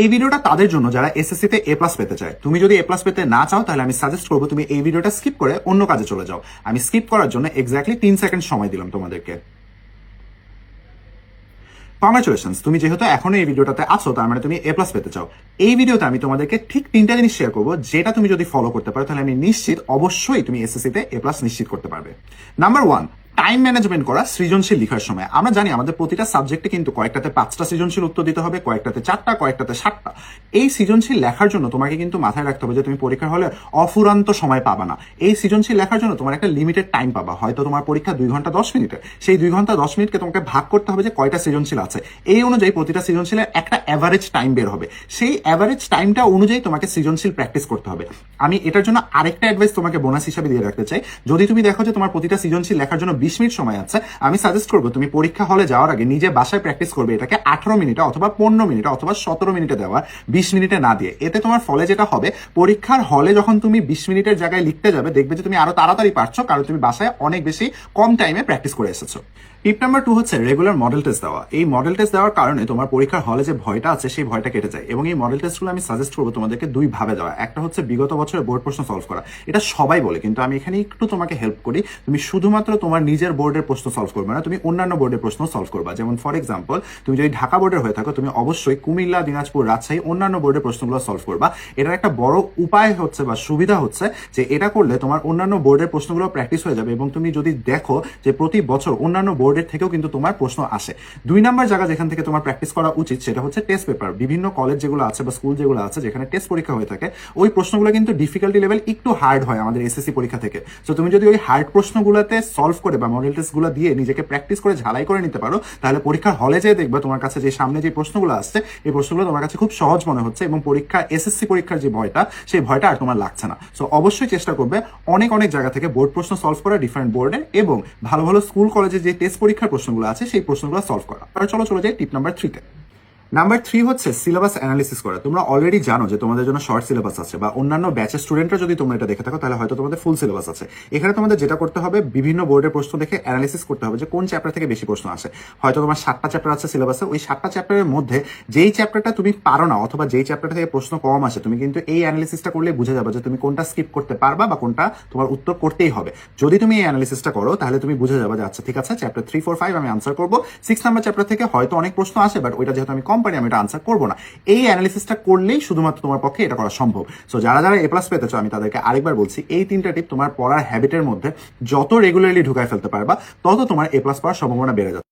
এই ভিডিওটা তাদের জন্য যারা এসএসসি তে এ প্লাস পেতে চায়। তুমি যদি এ প্লাস পেতে না চাও তাহলে আমি সাজেস্ট করবো তুমি এই ভিডিওটা স্কিপ করে অন্য কাজে চলে যাও। আমি স্কিপ করার জন্য এক্স্যাক্টলি 3 সেকেন্ড সময় দিলাম তোমাদেরকে। কংগ্রাচুলেশনস, তুমি যেহেতু এখনো এই ভিডিওটাতে আছো তার মানে তুমি এ প্লাস পেতে চাও। এই ভিডিওতে আমি তোমাদেরকে ঠিক 3টা জিনিস শেয়ার করবো, যেটা তুমি যদি ফলো করতে পারো তাহলে আমি নিশ্চিত অবশ্যই তুমি এসএসসি তে এ প্লাস নিশ্চিত করতে পারবে। নাম্বার 1, টাইম ম্যানেজমেন্ট করা সৃজনশীল লেখার সময়। আমরা জানি আমাদের প্রতিটা সাবজেক্টে কিন্তু কয়েকটাতে 5টা সৃজনশীল উত্তর দিতে হবে, কয়েকটাতে 4টা, কয়েকটাতে 7টা। এই সৃজনশীল লেখার জন্য তোমাকে কিন্তু মাথায় রাখতে হবে যে তুমি পরীক্ষার হলে অফুরান্ত সময় পাবা না। এই সৃজনশীল লেখার জন্য তোমার একটা লিমিটেড টাইম পাবা। হয়তো তোমার পরীক্ষা 2 ঘন্টা 10 মিনিটে, সেই 2 ঘন্টা 10 মিনিটকে তোমাকে ভাগ করতে হবে যে কয়টা সৃজনশীল আছে। এই অনুযায়ী প্রতিটা সৃজনশীলের একটা অ্যাভারেজ টাইম বের হবে। সেই অ্যাভারেজ টাইমটা অনুযায়ী তোমাকে সৃজনশীল প্র্যাকটিস করতে হবে। আমি এটার জন্য আরেকটা অ্যাডভাইস তোমাকে বোনাস হিসাবে দিয়ে রাখতে চাই। যদি তুমি দেখো যে তোমার প্রতিটা সৃজনশীল লেখার জন্য 20 মিনিট সময় আছে, আমি সাজেস্ট করবো তুমি পরীক্ষা হলে যাওয়ার আগে নিজে বাসায় প্র্যাকটিস করবে এটাকে 18 মিনিটে অথবা 15 মিনিটে অথবা 17 মিনিটে দেওয়ার, 20 মিনিটে না দিয়ে। এতে তোমার ফলে যেটা হবে, পরীক্ষার হলে যখন তুমি 20 মিনিটের জায়গায় লিখতে যাবে দেখবে যে তুমি আরো তাড়াতাড়ি পারছো, কারণ তুমি বাসায় অনেক বেশি কম টাইমে প্র্যাকটিস করে এসেছো। টিপ নাম্বার 2 হচ্ছে রেগুলার মডেল টেস্ট দেওয়া। এই মডেল টেস্ট দেওয়ার কারণে তোমার পরীক্ষার হলে যে ভয়টা আছে সেই ভয়টা কেটে যায়। এবং এই মডেল টেস্টগুলো আমি সাজেস্ট করবো তোমাদেরকে 2 ভাবে দেওয়া। একটা হচ্ছে বিগত বছরের বোর্ড প্রশ্ন সলভ করা, এটা সবাই বলে, কিন্তু আমি এখানে একটু তোমাকে হেল্প করি। তুমি শুধুমাত্র তোমার নিজের বোর্ডের প্রশ্ন সলভ করবে না, তুমি অন্যান্য বোর্ডের প্রশ্ন সলভ করবা। যেমন ফর এক্সাম্পল, তুমি যদি ঢাকা বোর্ডের হয়ে থাকো তুমি অবশ্যই কুমিল্লা, দিনাজপুর, রাজশাহী অন্যান্য বোর্ডের প্রশ্নগুলো সলভ করবা। এটার একটা বড় উপায় হচ্ছে বা সুবিধা হচ্ছে যে এটা করলে তোমার অন্যান্য বোর্ডের প্রশ্নগুলো প্র্যাকটিস হয়ে যাবে। এবং তুমি যদি দেখো যে প্রতি বছর অন্যান্য বোর্ডের থেকেও কিন্তু তোমার প্রশ্ন আসে। 2 নাম্বার জায়গা যেখান থেকে তোমার প্র্যাকটিস করা উচিত সেটা হচ্ছে টেস্ট পেপার। বিভিন্ন কলেজ যেগুলো আছে বা স্কুল যেগুলো আছে যেখানে টেস্ট পরীক্ষা হয়ে থাকে, ওই প্রশ্নগুলো কিন্তু ডিফিকাল্টি লেভেল একটু হার্ড হয় আমাদের এসএসসি পরীক্ষা থেকে। তো তুমি যদি ওই হার্ড প্রশ্নগুলোতে সলভ করে বা মডেল টেস্টগুলো দিয়ে নিজেকে প্র্যাকটিস করে ঝালাই করে নিতে পারো, তাহলে পরীক্ষার হলে যেয়ে দেখবে তোমার কাছে যে সামনে যে প্রশ্নগুলো আসছে এই প্রশ্নগুলো তোমার কাছে খুব সহজ মনে হচ্ছে এবং পরীক্ষা এসএসসি পরীক্ষার যে ভয়টা সেই ভয়টা আর তোমার লাগছে না। সো অবশ্যই চেষ্টা করবে অনেক অনেক জায়গা থেকে বোর্ড প্রশ্ন সলভ করা ডিফারেন্ট বোর্ডে, এবং ভালো ভালো স্কুল কলেজে যে টেস্ট পরীক্ষার প্রশ্নগুলো আছে সেই প্রশ্নগুলো সলভ করা। আর চলো চলে যাই টিপ নাম্বার 3 তে। নাম্বার 3 হচ্ছে সিলেবাস অ্যানালিসিস করা। তোমরা অলরেডি জানো যে তোমাদের জন্য শর্ট সিলেবাস আছে, বা অন্যান্য ব্যাচের স্টুডেন্টরা যদি তোমরা এটা দেখে থাকো তাহলে হয়তো তোমাদের ফুল সিলেবাস আছে। এখানে তোমাদের যেটা করতে হবে, বিভিন্ন বোর্ডের প্রশ্ন দেখে অ্যানালিসিস করতে হবে যে কোন চ্যাপ্টার থেকে বেশি প্রশ্ন আসে। হয়তো তোমার 7টা চ্যাপ্টার আছে সিলেবাসে, ওই 7টা চ্যাপ্টারের মধ্যে যেই চ্যাপ্টারটা তুমি পারো না অথবা যেই চ্যাপ্টার থেকে প্রশ্ন কম আসে, তুমি কিন্তু এই অ্যানালিসিসটা করলে বুঝে যাবে যে তুমি কোনটা স্কিপ করতে পারবা বা কোনটা তোমার উত্তর করতেই হবে। যদি তুমি এই অ্যানালিসিসটা করো তাহলে তুমি বুঝে যাবে যে আচ্ছা ঠিক আছে, চ্যাপ্টার 3, 4, 5 আমি আনসার করবো। 6 নাম্বার চ্যাপ্টার থেকে হয়তো অনেক প্রশ্ন আসে, বাট ওইটা যেহেতু আমি কম পারি আমি এটা আনসার করবো না। এই অ্যানালিসিসটা করলেই শুধুমাত্র তোমার পক্ষে এটা করা সম্ভব। সো যারা যারা এ প্লাস পেতে চাও আমি তাদেরকে আরেকবার বলছি, এই 3টা টিপ তোমার পড়ার হ্যাবিটের মধ্যে যত রেগুলারলি ঢুকায় ফেলতে পারবা তত তোমার এ প্লাস পাওয়ার সম্ভাবনা বেড়ে যাচ্ছে।